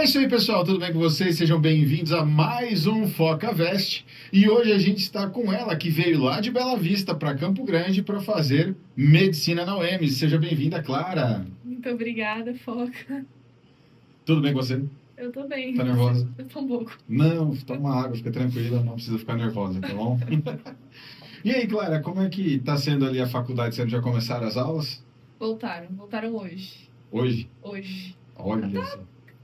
É isso aí, pessoal. Tudo bem com vocês? Sejam bem-vindos a mais um Foca Veste. E hoje a gente está com ela, que veio lá de Bela Vista para Campo Grande para fazer medicina na UEMS. Seja bem-vinda, Clara. Muito obrigada, Foca. Tudo bem com você? Eu tô bem. Tá nervosa? Eu tô um pouco. Não, toma água, fica tranquila, não precisa ficar nervosa, tá bom? E aí, Clara, como é que tá sendo ali a faculdade? Vocês já começaram as aulas? Voltaram hoje. Hoje? Hoje. Olha só.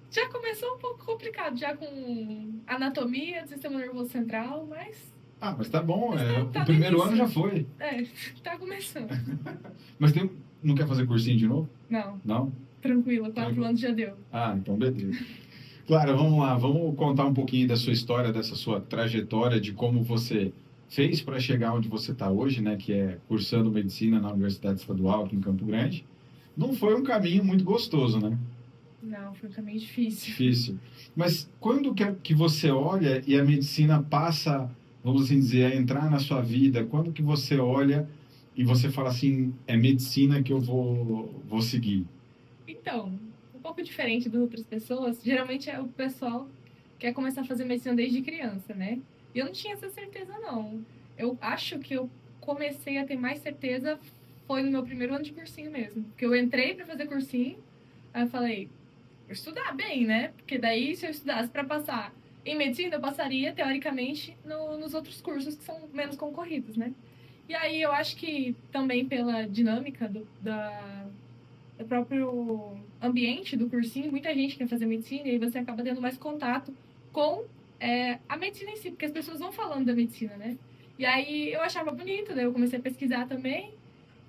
Já começou um pouco complicado, já com anatomia do sistema nervoso central, mas Ah, mas tá bom, tá o primeiro no ano já foi. tá começando. Mas não quer fazer cursinho de novo? Não, Não? tranquila, 4 Tranquilo. anos já deu. Ah, então beleza. Clara, vamos lá, vamos contar um pouquinho da sua história, dessa sua trajetória, de como você fez para chegar onde você está hoje, né, que é cursando medicina na Universidade Estadual aqui em Campo Grande. Não foi um caminho muito gostoso, né? Não, foi um caminho difícil. Difícil. Mas quando que você olha e a medicina passa, vamos assim dizer, a entrar na sua vida, quando que você olha e você fala assim, é medicina que eu vou seguir? Então, um pouco diferente das outras pessoas, geralmente é o pessoal que quer começar a fazer medicina desde criança, né? E eu não tinha essa certeza, não. Eu acho que eu comecei a ter mais certeza foi no meu primeiro ano de cursinho mesmo. Porque eu entrei para fazer cursinho, aí eu falei, vou estudar bem, né? Porque daí, se eu estudasse para passar em medicina, eu passaria, teoricamente, nos outros cursos que são menos concorridos, né? E aí eu acho que também pela dinâmica do próprio ambiente do cursinho, muita gente quer fazer medicina e aí você acaba tendo mais contato com a medicina em si, porque as pessoas vão falando da medicina, né? E aí eu achava bonito, daí eu comecei a pesquisar também,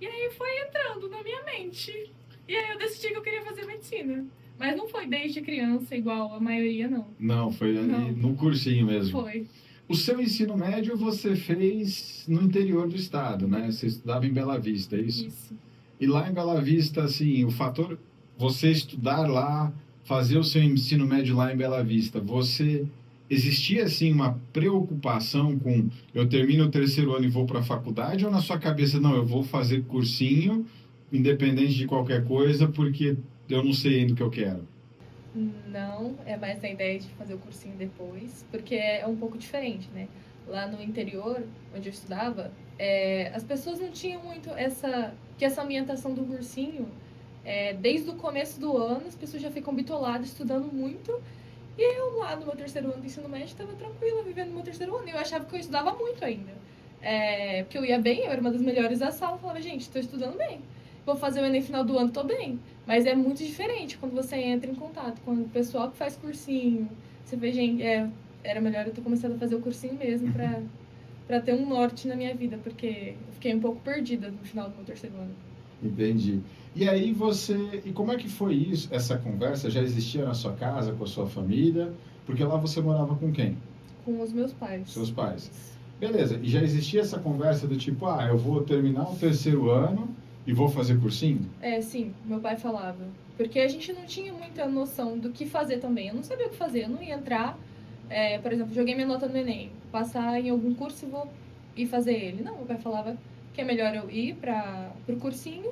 e aí foi entrando na minha mente. E aí eu decidi que eu queria fazer medicina. Mas não foi desde criança igual a maioria, não. Não, foi ali Não. no cursinho mesmo. Foi. O seu ensino médio você fez no interior do estado, né? Você estudava em Bela Vista, é isso? Isso. E lá em Bela Vista, assim, o fator você estudar lá, fazer o seu ensino médio lá em Bela Vista, existia assim uma preocupação com eu termino o terceiro ano e vou para a faculdade, ou na sua cabeça não, eu vou fazer cursinho independente de qualquer coisa porque eu não sei ainda o que eu quero? Não, é mais a ideia de fazer o cursinho depois, porque é um pouco diferente, né? Lá no interior, onde eu estudava, as pessoas não tinham muito essa ambientação do cursinho. Desde o começo do ano, as pessoas já ficam bitoladas, estudando muito. E eu, lá no meu terceiro ano do ensino médio, estava tranquila, vivendo no meu terceiro ano. E eu achava que eu estudava muito ainda. Porque eu ia bem, eu era uma das melhores da sala. Eu falava, gente, estou estudando bem. Vou fazer o Enem final do ano, tô bem. Mas é muito diferente quando você entra em contato com o pessoal que faz cursinho. Você vê, gente, era melhor eu ter começado a fazer o cursinho mesmo pra ter um norte na minha vida, porque eu fiquei um pouco perdida no final do meu terceiro ano. Entendi. E aí e como é que foi isso, essa conversa? Já existia na sua casa, com a sua família? Porque lá você morava com quem? Com os meus pais. Seus pais. Beleza, e já existia essa conversa do tipo, eu vou terminar o terceiro ano e vou fazer cursinho? Sim, meu pai falava. Porque a gente não tinha muita noção do que fazer também. Eu não sabia o que fazer, eu não ia entrar, por exemplo, joguei minha nota no Enem, passar em algum curso e vou ir fazer ele. Não, meu pai falava que é melhor eu ir pro cursinho,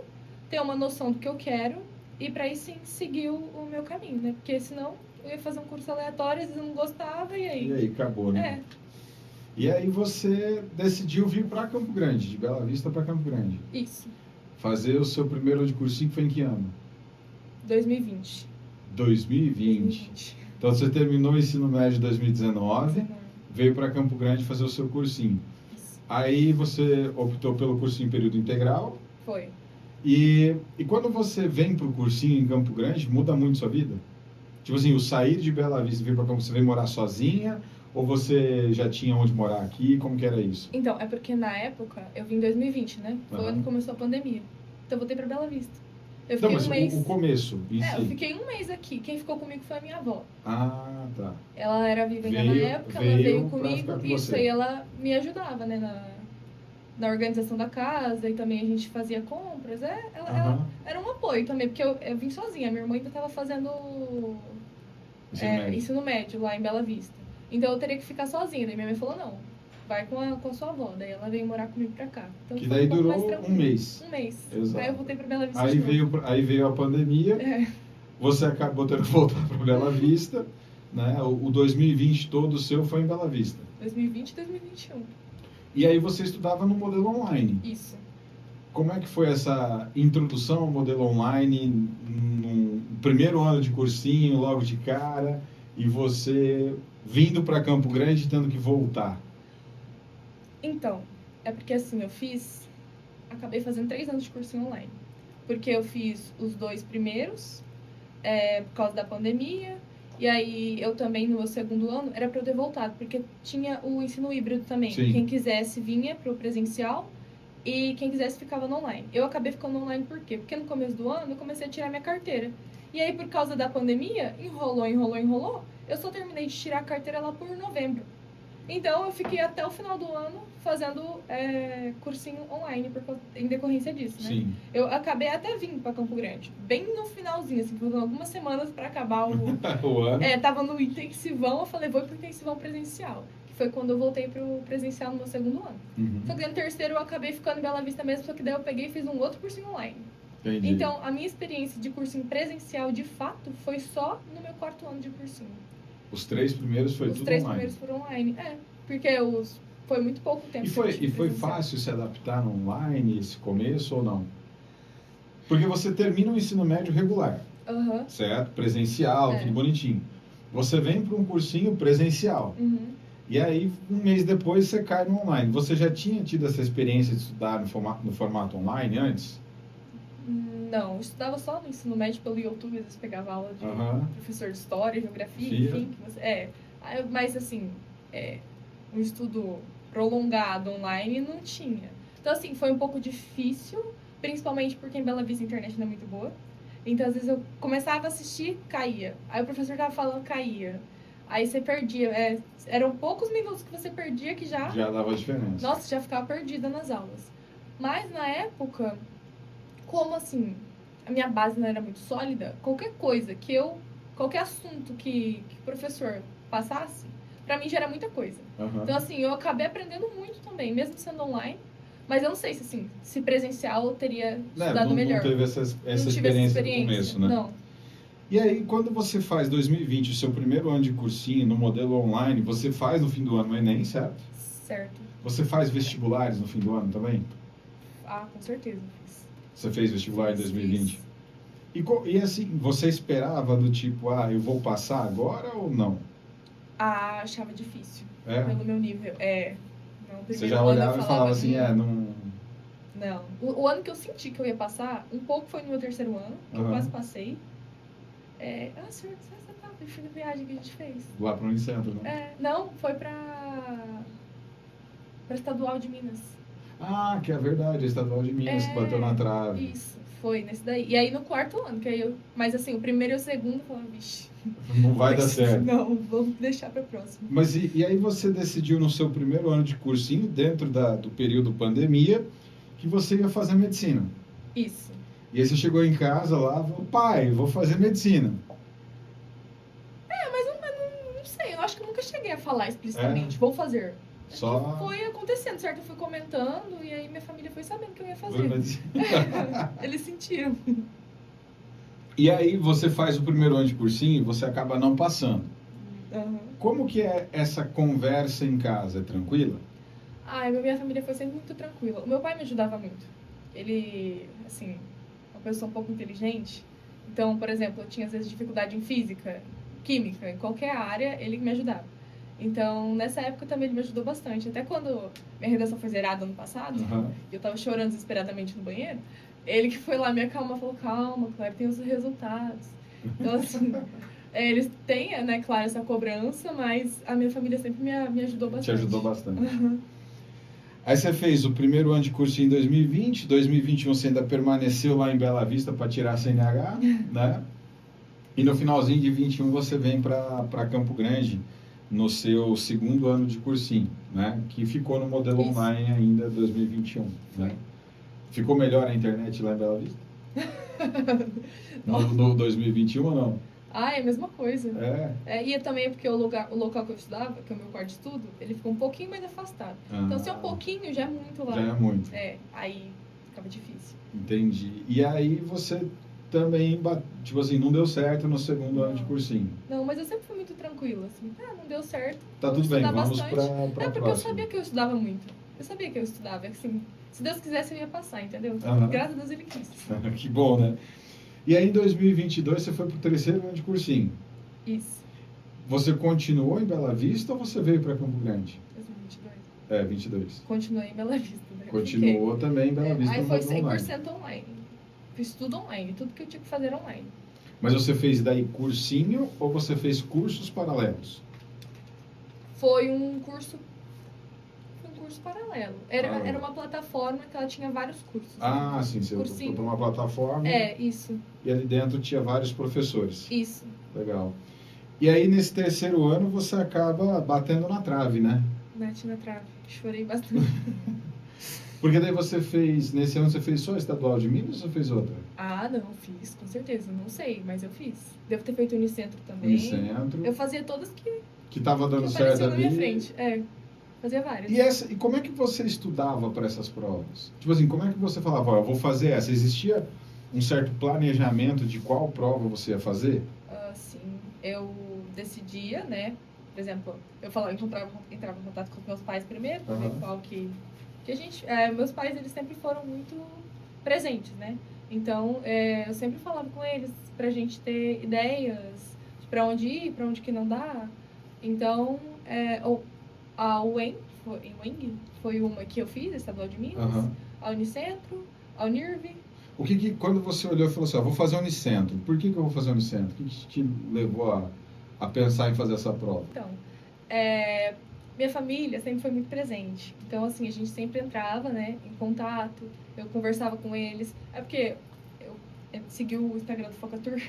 ter uma noção do que eu quero e para aí sim seguir o meu caminho, né? Porque senão eu ia fazer um curso aleatório, às vezes eu não gostava e aí... E aí, acabou, né? E aí você decidiu vir para Campo Grande, de Bela Vista para Campo Grande. Isso. Fazer o seu primeiro ano de cursinho foi em que ano? 2020. 2020. Então você terminou o ensino médio em 2019, veio para Campo Grande fazer o seu cursinho. Isso. Aí você optou pelo cursinho em período integral. Foi. E quando você vem para o cursinho em Campo Grande, muda muito sua vida? Tipo assim, o sair de Bela Vista e vir para Campo, você veio morar sozinha? Ou você já tinha onde morar aqui? Como que era isso? Então, é porque na época, eu vim em 2020, né? Foi quando começou a pandemia. Então eu voltei pra Bela Vista. Eu fiquei um mês... o começo em si. Eu fiquei um mês aqui. Quem ficou comigo foi a minha avó. Ah, tá. Ela era viva ainda na época, ela veio comigo. Isso você. aí ela me ajudava, né? Na organização da casa e também a gente fazia compras. Ela era um apoio também, porque eu vim sozinha. Minha irmã ainda estava fazendo ensino médio lá em Bela Vista. Então eu teria que ficar sozinha. Daí minha mãe falou, não, vai com a sua avó. Daí ela veio morar comigo pra cá. Então, que daí durou um mês. Um mês. Exato. Aí eu voltei pra Bela Vista aí veio a pandemia. você acabou tendo que voltar para Bela Vista, né? O 2020 todo seu foi em Bela Vista. 2020 e 2021. E aí você estudava no modelo online. Isso. Como é que foi essa introdução ao modelo online no primeiro ano de cursinho, logo de cara, e você vindo para Campo Grande tendo que voltar? Então, é porque assim, acabei fazendo 3 anos de cursinho online. Porque eu fiz os 2 primeiros, por causa da pandemia, e aí eu também, no meu segundo ano, era para eu ter voltado, porque tinha o ensino híbrido também. Sim. Quem quisesse vinha para o presencial, e quem quisesse ficava no online. Eu acabei ficando online por quê? Porque no começo do ano eu comecei a tirar minha carteira. E aí, por causa da pandemia, enrolou. Eu só terminei de tirar a carteira lá por novembro. Então, eu fiquei até o final do ano fazendo cursinho online em decorrência disso, né? Sim. Eu acabei até vindo para Campo Grande, bem no finalzinho, assim, faltando algumas semanas para acabar O ano. tava no intensivão, eu falei, vou pro intensivão presencial. Que foi quando eu voltei pro presencial no meu segundo ano. Uhum. Só que no terceiro eu acabei ficando em Bela Vista mesmo, só que daí eu peguei e fiz um outro cursinho online. Entendi. Então, a minha experiência de cursinho presencial, de fato, foi só no meu 4º ano de cursinho. Os 3 primeiros foi tudo online? Os 3 primeiros foram online, porque foi muito pouco tempo. E foi fácil se adaptar no online, esse começo, ou não? Porque você termina o ensino médio regular, Uhum. certo? Presencial, tudo bonitinho. Você vem para um cursinho presencial. Uhum. E aí, um mês depois, você cai no online. Você já tinha tido essa experiência de estudar no formato online antes? Não, eu estudava só no ensino médio pelo YouTube, às vezes pegava aula de professor de história, geografia, enfim. Mas assim, um estudo prolongado online não tinha. Então assim, foi um pouco difícil, principalmente porque em Bela Vista a internet não é muito boa. Então às vezes eu começava a assistir, caía. Aí o professor tava falando, caía. Aí você perdia. Eram poucos minutos que você perdia que já dava diferença. Nossa, já ficava perdida nas aulas. Mas na época, como assim, a minha base não era muito sólida, qualquer assunto que o professor passasse, pra mim já era muita coisa. Uhum. Então assim, eu acabei aprendendo muito também, mesmo sendo online. Mas eu não sei se presencial eu teria estudado melhor. Não teve essa experiência no começo, né? Não. E aí, quando você faz 2020, o seu primeiro ano de cursinho, no modelo online, você faz no fim do ano o Enem, certo? Certo. Você faz vestibulares no fim do ano também? Ah, com certeza. Você fez vestibular em 2020? E assim, você esperava do tipo, eu vou passar agora ou não? Ah, achava difícil. Pelo meu nível. Não, você já olhava e falava assim, não... Não. O ano que eu senti que eu ia passar, um pouco foi no meu terceiro ano, que eu quase passei. Senhor, você tá na viagem que a gente fez? Lá para o Unicentro, né? Não, foi pra Estadual de Minas. Ah, que é verdade, a Estadual de Minas que bateu na trave. Isso, foi nesse daí. E aí no 4º ano, que aí eu... Mas assim, o primeiro e o segundo, eu falava, vixe... Não vai dar certo. Não, vamos deixar para próximo. Mas e aí você decidiu no seu primeiro ano de cursinho, dentro do período pandemia, que você ia fazer medicina. Isso. E aí você chegou em casa lá e falou, pai, vou fazer medicina. Mas não sei, eu acho que eu nunca cheguei a falar explicitamente, vou fazer. Só... Foi acontecendo, certo? Eu fui comentando e aí minha família foi sabendo que eu ia fazer. Eles sentiram. E aí você faz o primeiro ano de cursinho e você acaba não passando. Uhum. Como que é essa conversa em casa? É tranquila? Minha família foi sempre muito tranquila. O meu pai me ajudava muito. Ele, assim, uma pessoa um pouco inteligente. Então, por exemplo, eu tinha às vezes dificuldade em física, química, em qualquer área, ele me ajudava. Então, nessa época também ele me ajudou bastante. Até quando minha redação foi zerada ano passado, eu tava chorando desesperadamente no banheiro, ele que foi lá me acalmar, falou, calma, Claire, tem os resultados. Então, assim, eles têm, né, claro, essa cobrança, mas a minha família sempre me ajudou bastante. Te ajudou bastante. Aí você fez o primeiro ano de curso em 2020, 2021 você ainda permaneceu lá em Bela Vista para tirar a CNH, né? E no finalzinho de 21 você vem para Campo Grande no seu segundo ano de cursinho, né? Que ficou no modelo online ainda 2021, né? Ficou melhor a internet lá em Bela Vista? no 2021 ou não? É a mesma coisa. E também porque o local que eu estudava, que é o meu quarto de estudo, ele ficou um pouquinho mais afastado. Então, se é um pouquinho, já é muito lá. Já é muito. Aí ficava difícil. Entendi. E aí você também, tipo assim, não deu certo no segundo ano de Não. cursinho. Não, mas eu sempre fui muito tranquila, assim. Não deu certo. Tá vou tudo bem, estudar vamos bastante. pra É porque eu próxima. sabia que eu estudava muito. Eu sabia que eu estudava, assim, se Deus quisesse eu ia passar, entendeu? Aham. Graças a Deus ele quis. Que bom, né? E aí, em 2022, você foi pro terceiro ano de cursinho. Isso, Você continuou em Bela Vista ou você veio para Campo Grande? 2022. 22. Continuei em Bela Vista, né? Continuou também em Bela Vista, Aí no foi modelo online. 100% online. Fiz tudo online, tudo que eu tinha que fazer era online. Mas você fez daí cursinho ou você fez cursos paralelos? Foi um curso paralelo. Paralelo. Era uma plataforma que ela tinha vários cursos. Ah, sim, você foi para uma plataforma Isso, e ali dentro tinha vários professores. isso. Legal. E aí, nesse terceiro ano, você acaba batendo na trave, né? Bati na trave, chorei bastante. Porque daí você fez, nesse ano você fez só estadual de Minas ou fez outra? Ah, não, fiz, com certeza. Não sei, mas eu fiz. Devo ter feito Unicentro também. Unicentro. Eu fazia todas Que estava dando que certo apareciam na minha ali. frente. Fazia várias. E como é que você estudava para essas provas? Tipo assim, como é que você falava, ó, eu vou fazer essa? Existia um certo planejamento de qual prova você ia fazer? Sim, eu decidia, né? Por exemplo, eu entrava em contato com os meus pais primeiro, para ver qual que a gente... meus pais, eles sempre foram muito presentes, né? Então, eu sempre falava com eles pra gente ter ideias de pra onde ir, pra onde que não dá. Então, a UEM, foi uma que eu fiz, a Estadual de Minas, a Unicentro, a Unirv. Quando você olhou e falou assim, ó, vou fazer Unicentro, por que eu vou fazer Unicentro? O que te levou a pensar em fazer essa prova? Então, minha família sempre foi muito presente. Então, assim, a gente sempre entrava, né, em contato, eu conversava com eles. É porque eu segui o Instagram do Foca Tour.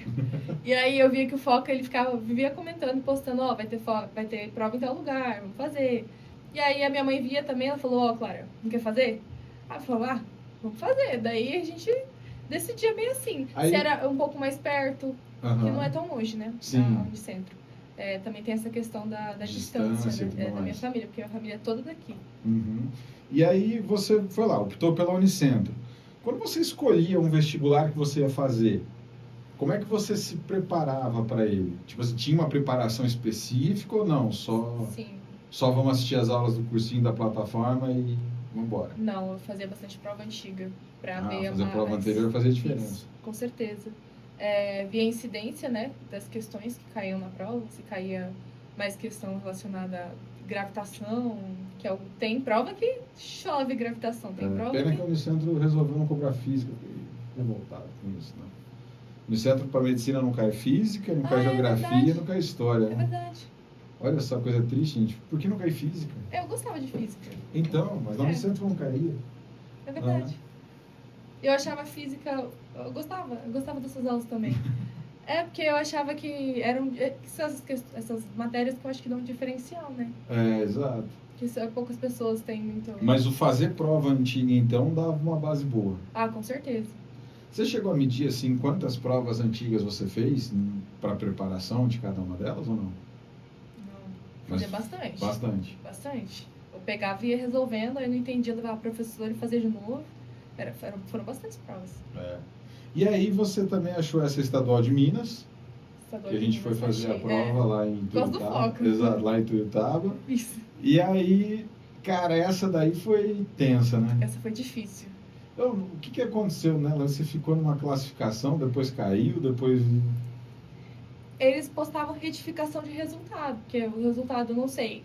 E aí eu via que o Foca, ele vivia comentando, postando, ó, vai ter prova em tal lugar, vamos fazer. E aí a minha mãe via também, ela falou, ó, Clara, não quer fazer? Aí eu falava, vamos fazer. Daí a gente decidia bem assim. Aí... Se era um pouco mais perto, que não é tão longe, né? Sim. A Unicentro. Também tem essa questão da distância, né? Da minha família, porque a família é toda daqui. E aí você foi lá, optou pela Unicentro. Quando você escolhia um vestibular que você ia fazer, como é que você se preparava para ele? Tipo, você tinha uma preparação específica ou não? Só vamos assistir as aulas do cursinho da plataforma e vamos embora? Não, eu fazia bastante prova antiga para ver fazer a prova anterior fazia diferença. Isso, com certeza. Via a incidência, né, das questões que caíam na prova, se caía mais questão relacionada à gravitação, tem prova que chove gravitação, tem prova pena que o Unicentro resolveu não cobrar física, fiquei revoltado com isso, né? No Centro para Medicina não cai física, não cai geografia, não cai história. É verdade. Olha só, coisa triste, gente. Por que não cai física? Eu gostava de física. Então, mas lá no Centro não caía. É verdade. Eu achava física... Eu gostava dessas aulas também. Porque eu achava que são essas matérias que eu acho que dão um diferencial, né? Exato. Que poucas pessoas têm muito... Mas o fazer prova antiga, então, dava uma base boa. Com certeza. Você chegou a medir, assim, quantas provas antigas você fez para preparação de cada uma delas ou não? Não. Fazia bastante. Bastante? Eu pegava e ia resolvendo, aí eu não entendia, levava a professora e fazia de novo. Foram bastantes provas. E aí você também achou essa estadual de Minas, que a gente foi fazer a prova lá em Tuiutaba. Exato, lá em Tuiutaba. Isso. E aí, cara, essa daí foi tensa, né? Essa foi difícil. O que aconteceu, né? Você ficou numa classificação, depois caiu, depois... Eles postavam retificação de resultado, porque o resultado eu não sei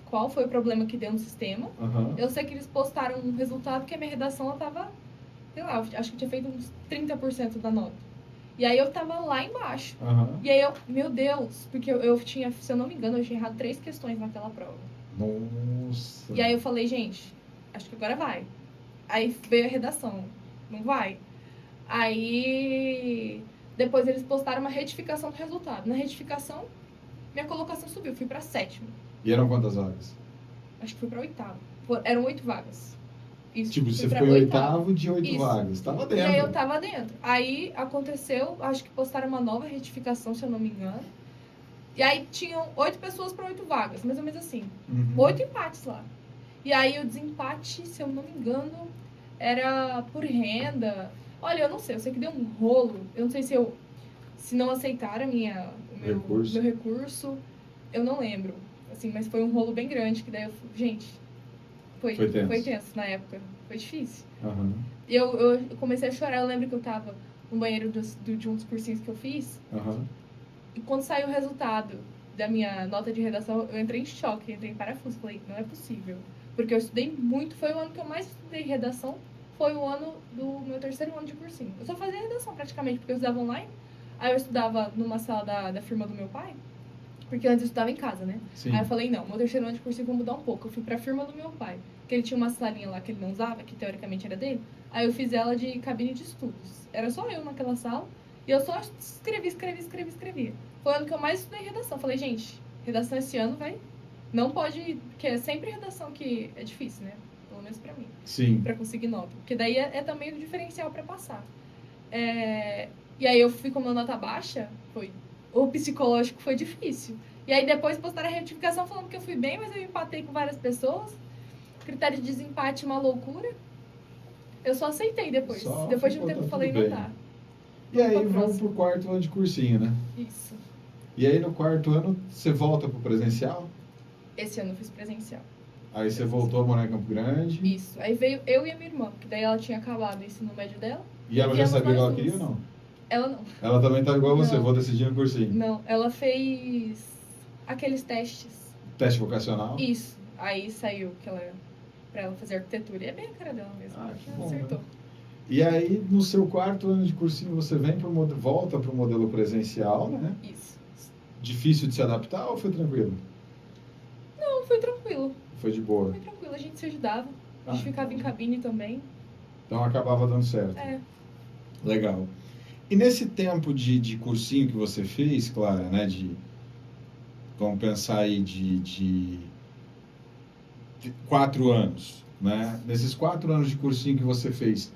qual foi o problema que deu no sistema. Eu sei que eles postaram um resultado que a minha redação ela tava, sei lá, acho que tinha feito uns 30% da nota. E aí eu tava lá embaixo. E aí meu Deus, porque eu tinha, se eu não me engano, eu tinha errado 3 questões naquela prova. Nossa. E aí eu falei, gente, acho que agora vai. Aí veio a redação, não vai. Aí depois eles postaram uma retificação do resultado. Na retificação, minha colocação subiu, fui pra 7ª. E eram quantas vagas? Acho que fui pra 8ª. Eram 8 vagas. Isso, tipo, você foi 8º de 8 vagas. Tava dentro. E aí eu tava dentro. Aí aconteceu, acho que postaram uma nova retificação, se eu não me engano. E aí tinham 8 pessoas para 8 vagas, mais ou menos assim. 8 empates lá. E aí o desempate, se eu não me engano, era por renda. Olha, eu não sei, eu sei que deu um rolo. Eu não sei se não aceitaram Recurso. meu recurso, eu não lembro. Assim, mas foi um rolo bem grande, que daí gente, Foi tenso. foi tenso na época. Foi difícil. Aham. E eu comecei a chorar, eu lembro que eu tava no banheiro de um dos cursinhos que eu fiz, Aham. e quando saiu o resultado da minha nota de redação, eu entrei em choque, entrei em parafuso. Falei, não é possível. Porque eu estudei muito, foi o ano que eu mais estudei redação, foi o ano do meu 3º ano de cursinho. Eu só fazia redação praticamente, porque eu estudava online. Aí eu estudava numa sala da firma do meu pai, porque antes eu estudava em casa, né? Sim. Aí eu falei, não, meu 3º ano de cursinho eu vou mudar um pouco. Eu fui pra firma do meu pai, que ele tinha uma salinha lá que ele não usava, que teoricamente era dele. Aí eu fiz ela de cabine de estudos. Era só eu naquela sala, e eu só escrevi. Foi o ano que eu mais estudei redação. Falei, gente, redação esse ano não pode, porque é sempre redação que é difícil, né? Pelo menos pra mim. Sim. Pra conseguir nota. Porque daí é também o diferencial pra passar. E aí eu fui com uma nota baixa, o psicológico foi difícil. E aí depois postaram a retificação falando que eu fui bem, mas eu empatei com várias pessoas. Critério de desempate, uma loucura. Eu só aceitei depois. Depois de um tempo eu falei, não dá. E aí vamos pro 4º ano de cursinho, né? Isso. E aí no 4º ano você volta pro presencial? Esse ano eu fiz presencial. Aí você voltou a morar em Campo Grande? Isso. Aí veio eu e a minha irmã, que daí ela tinha acabado o ensino médio dela. E ela já sabia que ela queria ou não? Ela não. Ela também tá igual a você, Não. vou decidir no cursinho. Não, ela fez aqueles testes. Teste vocacional? Isso. Aí saiu pra ela fazer arquitetura. E é bem a cara dela mesmo. Ah, que Ela bom, acertou. né? E aí, no seu 4º ano de cursinho, você volta pro modelo presencial, né? Isso. Difícil de se adaptar ou foi tranquilo? Não, foi tranquilo. Foi de boa? Foi tranquilo, a gente se ajudava. A gente ficava em cabine também. Então acabava dando certo. É. Legal. E nesse tempo de cursinho que você fez, Clara, né? Vamos pensar aí de 4 anos, né? Nesses 4 anos de cursinho que você fez,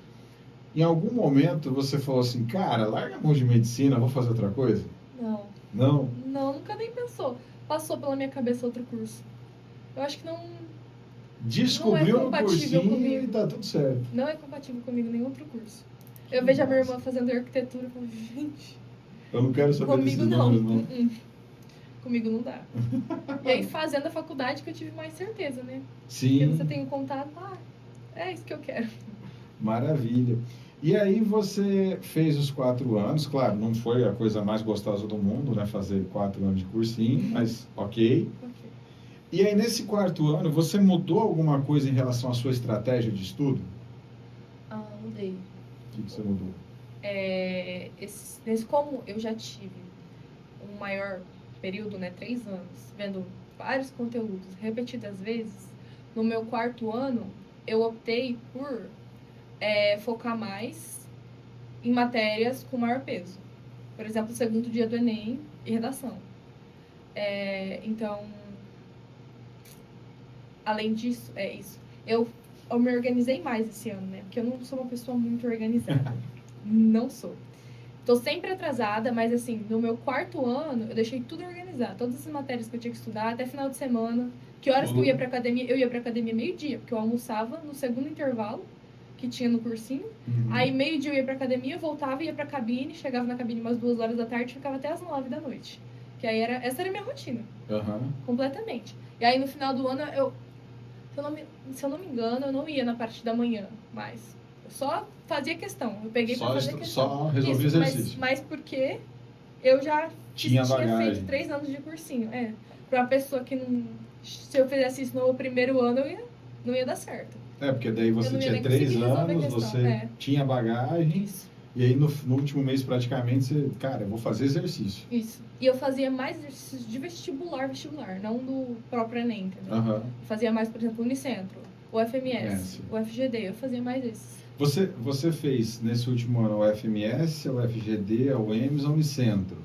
em algum momento você falou assim, cara, larga a mão de medicina, vou fazer outra coisa? Não. Não? Não, nunca nem pensou. Passou pela minha cabeça outro curso. Eu acho que não Descobriu no compatível cursinho comigo. e tá tudo certo. Não é compatível comigo nenhum outro curso. Eu vejo a minha irmã fazendo arquitetura e falo, gente, Eu não quero saber desses comigo não. números, não. Comigo não dá. E aí fazendo a faculdade que eu tive mais certeza, né? Sim. Porque você tem um contato, é isso que eu quero. Maravilha. E aí você fez os 4 anos, claro, não foi a coisa mais gostosa do mundo, né? Fazer 4 anos de cursinho, mas ok. E aí nesse 4º ano, você mudou alguma coisa em relação à sua estratégia de estudo? Mudei. O que você mudou? Como eu já tive um maior período, né, 3 anos, vendo vários conteúdos repetidas vezes, no meu 4º ano, eu optei por focar mais em matérias com maior peso. Por exemplo, o segundo dia do Enem e redação. Então, além disso, isso. Eu me organizei mais esse ano, né? Porque eu não sou uma pessoa muito organizada. Não sou. Tô sempre atrasada, mas assim, no meu 4º ano, eu deixei tudo organizado. Todas as matérias que eu tinha que estudar, até final de semana. Que horas que eu ia pra academia? Eu ia pra academia meio-dia, porque eu almoçava no segundo intervalo que tinha no cursinho. Aí, meio-dia eu ia pra academia, eu voltava, ia pra cabine, chegava na cabine umas 2 horas da tarde, ficava até as 9 da noite. Que aí essa era a minha rotina. Completamente. E aí, no final do ano, se eu não me engano, eu não ia na parte da manhã mais. Eu só fazia questão. Eu peguei pra fazer questão. Só resolvi exercício. Mas porque eu já tinha feito 3 anos de cursinho. Pra uma pessoa que não... Se eu fizesse isso no 1º ano, não ia dar certo. Porque daí você tinha 3 anos, você tinha bagagem. Isso. E aí no último mês praticamente você, cara, eu vou fazer exercício. Isso. E eu fazia mais exercícios de vestibular, não do próprio Enem, entendeu? Eu fazia mais, por exemplo, Unicentro, o FMS, o FGD, eu fazia mais esses. Você fez nesse último ano o FMS, o FGD, o UEMS, o Unicentro.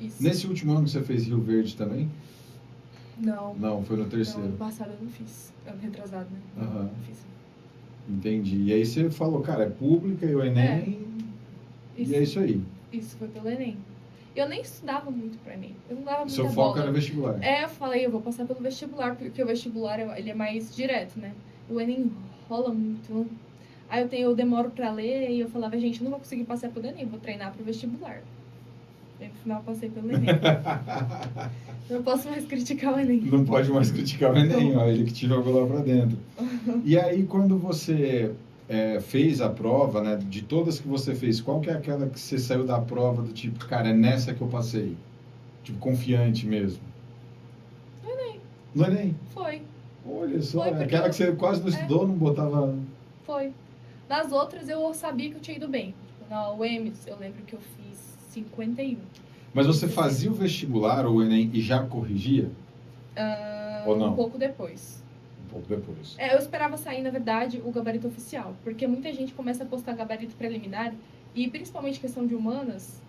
Isso. Nesse último ano você fez Rio Verde também? Não. Não, foi no 3º. Não, ano passado eu não fiz. Ano retrasado, né? Não fiz. Entendi. E aí você falou, cara, é pública e o Enem, e é isso aí. Isso, foi pelo Enem. Eu nem estudava muito pra Enem. Eu não dava muita Seu foco era vestibular. Eu falei, eu vou passar pelo vestibular, porque o vestibular ele é mais direto, né? O Enem enrola muito. Aí eu demoro pra ler e eu falava, gente, eu não vou conseguir passar pelo Enem, vou treinar pro vestibular. E no final eu passei pelo Enem. Não posso mais criticar o Enem. Não pode mais criticar o Enem, ó, ele que te jogou lá pra dentro. E aí, quando você fez a prova, né, de todas que você fez, qual que é aquela que você saiu da prova do tipo, cara, é nessa que eu passei? Tipo, confiante mesmo. No Enem. No Enem? Foi. Olha só, Foi porque aquela que você quase não estudou, não botava... Foi. Nas outras eu sabia que eu tinha ido bem. Na UEMS, eu lembro que eu fiz 51. Mas você fazia o vestibular ou o Enem e já corrigia? Ou não? Um pouco depois. Um pouco depois. Eu esperava sair, na verdade, o gabarito oficial. Porque muita gente começa a postar gabarito preliminar e, principalmente questão de humanas,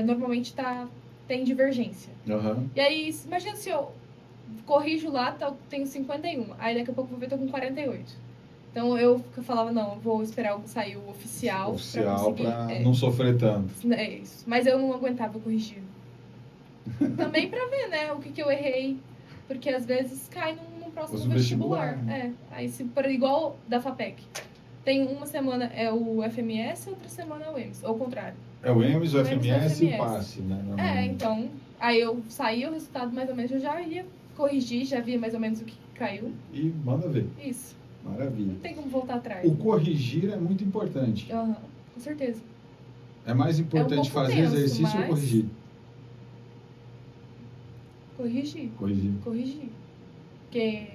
normalmente tem divergência. Uhum. E aí, imagina se eu corrijo lá, tenho 51. Aí daqui a pouco eu vou ver, tô com 48. Então eu falava, não, vou esperar sair o oficial. Oficial pra não sofrer tanto. É isso. Mas eu não aguentava corrigir. Também pra ver, né, o que eu errei. Porque às vezes cai num próximo vestibular. Aí se igual da FAPEC. Tem uma semana é o FMS, outra semana é o EMS. Ou o contrário. É o EMS, o FMS e FMS. o passe, né? Então, aí eu saía o resultado mais ou menos, eu já ia corrigir, já via mais ou menos o que caiu. E manda ver. Isso. Maravilha. Não tem como voltar atrás. O corrigir é muito importante. Com certeza. É mais importante fazer tenso, exercício ou corrigir? Corrigir. Porque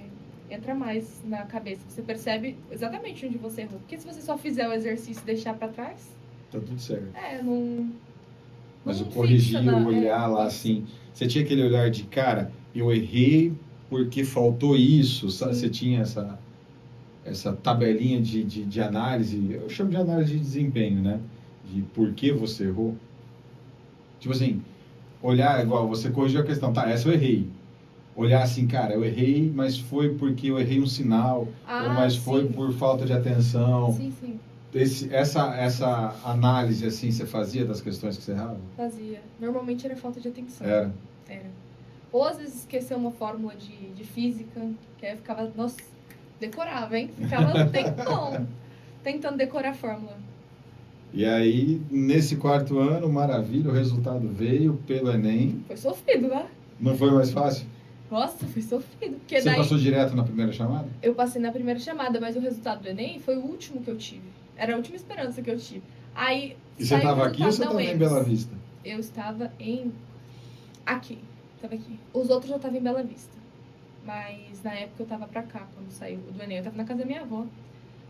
entra mais na cabeça. Você percebe exatamente onde você errou. Porque se você só fizer o exercício e deixar pra trás... Tá tudo certo. Não... Mas não o corrigir, fixa o olhar lá assim... Você tinha aquele olhar de, cara, eu errei porque faltou isso, sabe? Você tinha essa tabelinha de análise, eu chamo de análise de desempenho, né? De por que você errou. Tipo assim, olhar igual, você corrigiu a questão, tá, essa eu errei. Olhar assim, cara, eu errei, mas foi porque eu errei um sinal, ou mas foi por falta de atenção. Sim. Essa análise, assim, você fazia das questões que você errava? Fazia. Normalmente era falta de atenção. Era. Ou às vezes esqueceu uma fórmula de física, que aí eu ficava, nossa, decorava, hein? Ficava um tempão tentando decorar a fórmula. E aí, nesse quarto ano, maravilha, o resultado veio pelo Enem. Foi sofrido, né? Não foi mais fácil? Nossa, foi sofrido. Porque Você passou direto na primeira chamada? Eu passei na primeira chamada, mas o resultado do Enem foi o último que eu tive. Era a última esperança que eu tive. Aí, e você estava aqui ou você estava em Bela Vista? Eu estava aqui. Estava aqui. Os outros eu estava em Bela Vista. Mas na época eu estava pra cá, quando saiu do Enem. Eu estava na casa da minha avó.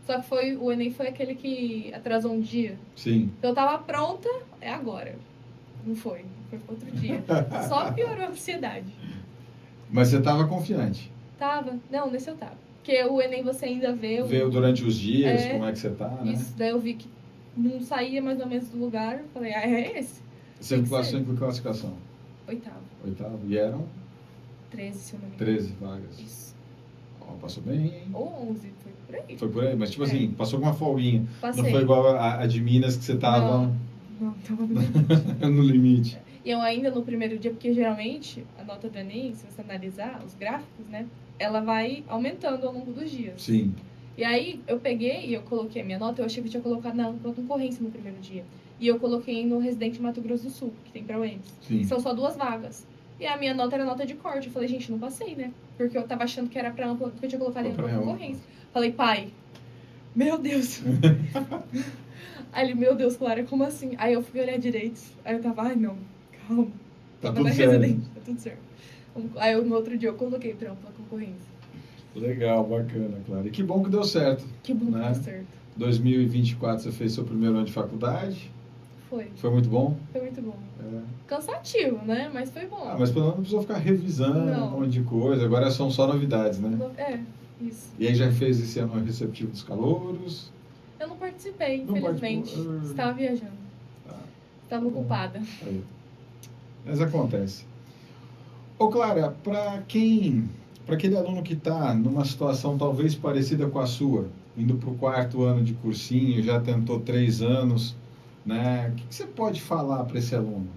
Só que o Enem foi aquele que atrasou um dia. Sim. Então eu estava pronta, é agora. Não foi. Foi outro dia. Só piorou a ansiedade. Mas você estava confiante? Tava. Não, nesse eu tava. Porque o Enem você ainda vê... Veio durante os dias, como é que você tá, né? Isso, daí eu vi que não saía mais ou menos do lugar. Falei, é esse. Você passou em que classificação? Oitavo. E eram? 13, se eu não me engano. 13 vagas. Isso. Passou bem, hein? Ou 11, foi por aí. Foi por aí, mas tipo assim, passou com uma folguinha. Passei. Não foi igual a de Minas que você tava... Não, tava no limite. no limite. E eu ainda no primeiro dia, porque geralmente a nota do Enem, se você analisar os gráficos, né? Ela vai aumentando ao longo dos dias. Sim. E aí eu peguei e eu coloquei a minha nota, eu achei que eu tinha colocado na concorrência no primeiro dia. E eu coloquei no Residente Mato Grosso do Sul, que tem pra UEMS. São só 2 vagas. E a minha nota era nota de corte. Eu falei, gente, não passei, né? Porque eu tava achando que era pra ampla, porque eu tinha colocado em ampla concorrência. Falei, pai, meu Deus. Aí ele, meu Deus, Clara, como assim? Aí eu fui olhar direito. Aí eu tava, ai não, calma. Tá tudo certo. Tá tudo certo. Aí no outro dia eu coloquei pra ampla concorrência. Legal, bacana, Clara. E que bom que deu certo. Que bom que deu certo. 2024 você fez seu primeiro ano de faculdade. Foi muito bom? Foi muito bom. Cansativo, né? Mas foi bom. Mas pelo menos não precisou ficar revisando um monte de coisa. Agora são só novidades, né? Isso. E aí já fez esse ano receptivo dos calouros? Eu não participei, infelizmente. Estava viajando. Estava ocupada. Mas acontece. Ô Clara, para aquele aluno que está numa situação talvez parecida com a sua, indo para o 4º ano de cursinho, já tentou 3 anos, né? O que você pode falar para esse aluno?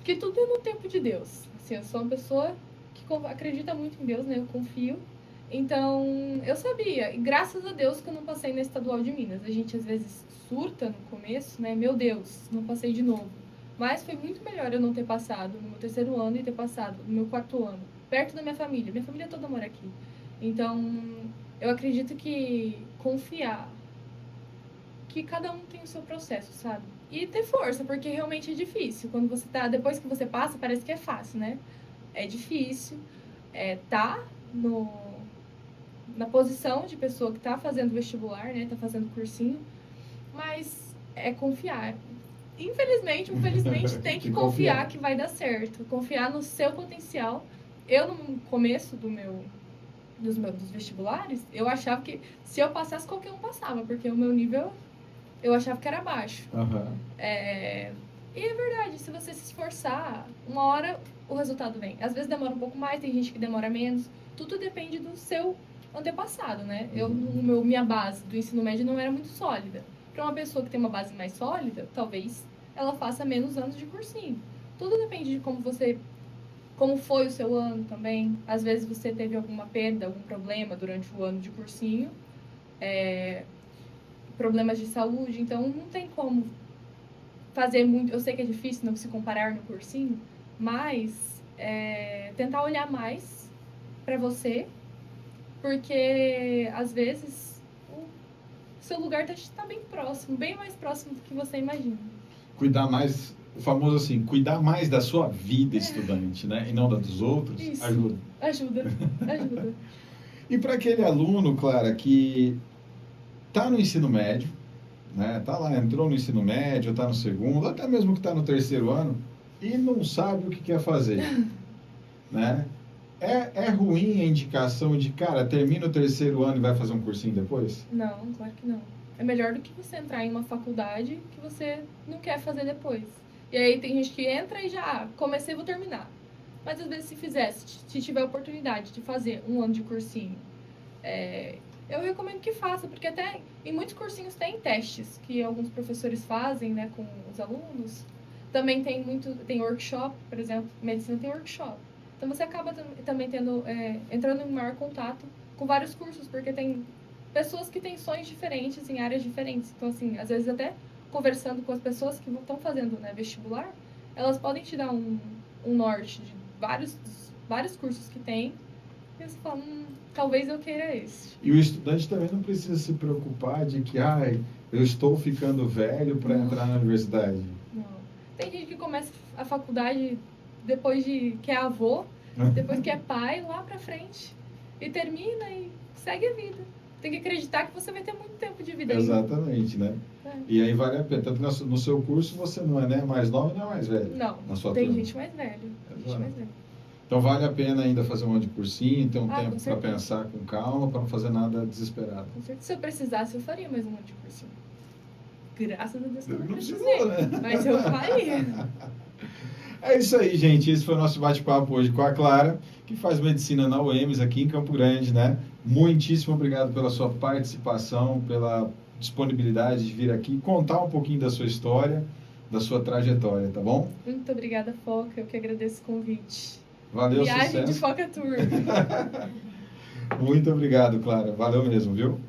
Que tudo é no tempo de Deus. Assim, eu sou uma pessoa que acredita muito em Deus, né? Eu confio. Então, eu sabia. E graças a Deus que eu não passei na Estadual de Minas. A gente às vezes surta no começo, né? Meu Deus, não passei de novo. Mas foi muito melhor eu não ter passado no meu terceiro ano e ter passado no meu quarto ano, perto da minha família. Minha família toda mora aqui. Então, eu acredito que confiar que cada um tem o seu processo, sabe? E ter força, porque realmente é difícil. Quando você tá, depois que você passa, parece que é fácil, né? É difícil, tá no, na posição de pessoa que tá fazendo vestibular, né? Tá fazendo cursinho, mas é confiar. Infelizmente, infelizmente, tem que confiar que vai dar certo. Confiar no seu potencial. Eu, no começo dos vestibulares, eu achava que se eu passasse, qualquer um passava, porque o meu nível eu achava que era baixo. Aham. E é verdade, se você se esforçar, uma hora o resultado vem. Às vezes demora um pouco mais, tem gente que demora menos. Tudo depende do seu antepassado, né? Minha base do ensino médio não era muito sólida. Para uma pessoa que tem uma base mais sólida, talvez ela faça menos anos de cursinho. Tudo depende de como foi o seu ano também. Às vezes você teve alguma perda, algum problema durante o ano de cursinho. Problemas de saúde, então não tem como fazer muito. Eu sei que é difícil não se comparar no cursinho, mas tentar olhar mais para você, porque às vezes o seu lugar tá bem próximo, bem mais próximo do que você imagina. Cuidar mais, o famoso assim, cuidar mais da sua vida estudante, né? E não da dos outros, Isso. ajuda. Ajuda. E para aquele aluno, Clara, que está no ensino médio, né? Tá lá, entrou no ensino médio, está no segundo, até mesmo que está no terceiro ano e não sabe o que quer fazer, né? É ruim a indicação de, cara, termina o terceiro ano e vai fazer um cursinho depois? Não, claro que não. É melhor do que você entrar em uma faculdade que você não quer fazer depois. E aí tem gente que entra e já, comecei, vou terminar. Mas às vezes se tiver a oportunidade de fazer um ano de cursinho, eu recomendo que faça, porque até em muitos cursinhos tem testes que alguns professores fazem, né, com os alunos. Também tem workshop, por exemplo, medicina tem workshop. Então você acaba também entrando em maior contato com vários cursos, porque tem pessoas que têm sonhos diferentes em áreas diferentes. Então, assim, às vezes até conversando com as pessoas que estão fazendo, né, vestibular, elas podem te dar um norte de vários cursos que tem. E você fala, talvez eu queira esse. E o estudante também não precisa se preocupar de que, eu estou ficando velho para entrar na universidade. Não. Tem gente que começa a faculdade depois que é avô, depois que é pai, lá pra frente. E termina e segue a vida. Tem que acreditar que você vai ter muito tempo de vida. Exatamente, né? E aí vale a pena. Tanto que no seu curso você não é nem mais nova nem mais velho. Não, na sua tem turma. gente mais velha. Então vale a pena ainda fazer um ano de cursinho, ter um tempo com para pensar com calma, para não fazer nada desesperado. Com certeza. Se eu precisasse, eu faria mais um ano de cursinho. Graças a Deus que eu não precisei. Precisou, né? Mas eu faria. É isso aí, gente. Esse foi o nosso bate-papo hoje com a Clara, que faz medicina na UEMS aqui em Campo Grande, né? Muitíssimo obrigado pela sua participação, pela disponibilidade de vir aqui contar um pouquinho da sua história, da sua trajetória, tá bom? Muito obrigada, Foca. Eu que agradeço o convite. Valeu, Viagem sucesso. de Foca Tour. Muito obrigado, Clara. Valeu mesmo, viu?